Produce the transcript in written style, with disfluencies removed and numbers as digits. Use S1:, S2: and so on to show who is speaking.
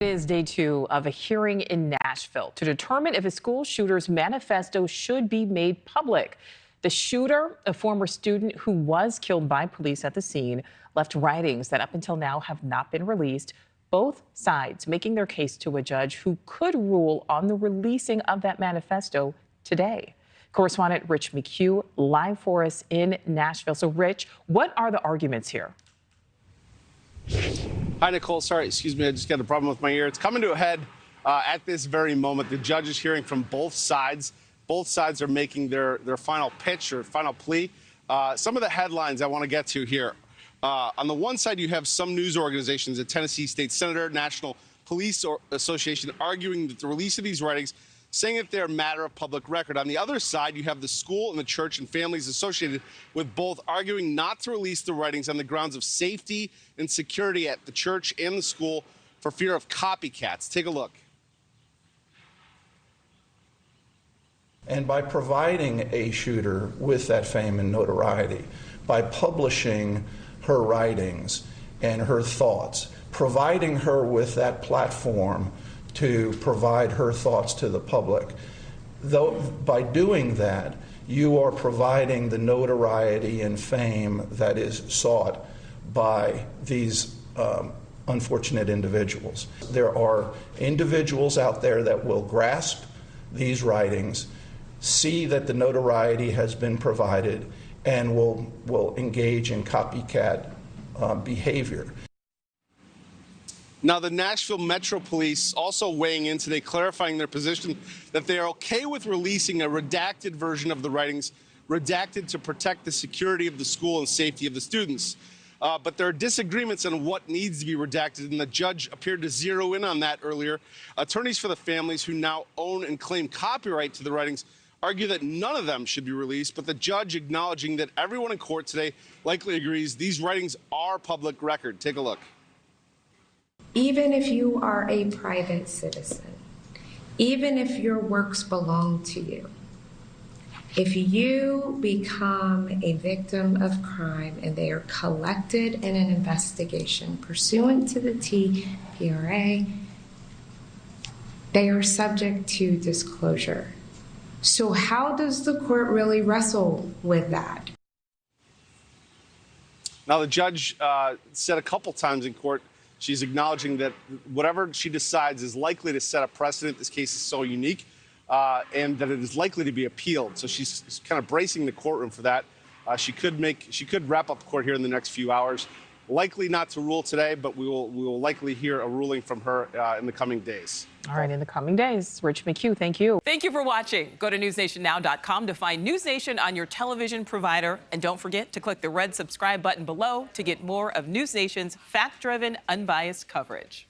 S1: It is day 2 of a hearing in Nashville to determine if a school shooter's manifesto should be made public. The shooter, a former student who was killed by police at the scene, left writings that up until now have not been released. Both sides making their case to a judge who could rule on the releasing of that manifesto today. Correspondent Rich McHugh live for us in Nashville. So, Rich, what are the arguments here?
S2: Hi, Nichole. Sorry, excuse me. I just got a problem with my ear. It's coming to a head at this very moment. The judge is hearing from both sides. Both sides are making their final pitch or final plea. Some of the headlines I want to get to here. On the one side, you have some news organizations, the Tennessee State Senator, National Police Association, arguing that the release of these writings, saying that they're a matter of public record. On the other side, you have the school and the church and families associated with both arguing not to release the writings on the grounds of safety and security at the church and the school for fear of copycats. Take a look.
S3: And by providing a shooter with that fame and notoriety, by publishing her writings and her thoughts, providing her with that platform to provide her thoughts to the public. Though by doing that, you are providing the notoriety and fame that is sought by these unfortunate individuals. There are individuals out there that will grasp these writings, see that the notoriety has been provided, and will engage in copycat behavior.
S2: Now, the Nashville Metro Police also weighing in today, clarifying their position that they are okay with releasing a redacted version of the writings, redacted to protect the security of the school and safety of the students. But there are disagreements on what needs to be redacted, and the judge appeared to zero in on that earlier. Attorneys for the families who now own and claim copyright to the writings argue that none of them should be released, but the judge acknowledging that everyone in court today likely agrees these writings are public record. Take a look.
S4: Even if you are a private citizen, even if your works belong to you, if you become a victim of crime and they are collected in an investigation pursuant to the TPRA, they are subject to disclosure. So how does the court really wrestle with that?
S2: Now, the judge said a couple times in court, she's acknowledging that whatever she decides is likely to set a precedent. This case is so unique, and that it is likely to be appealed. So she's kind of bracing the courtroom for that. She could wrap up court here in the next few hours. Likely not to rule today, but we will likely hear a ruling from her in the coming days.
S1: All right, in the coming days. Rich McHugh, thank you.
S5: Thank you for watching. Go to newsnationnow.com to find News Nation on your television provider. And don't forget to click the red subscribe button below to get more of News Nation's fact-driven, unbiased coverage.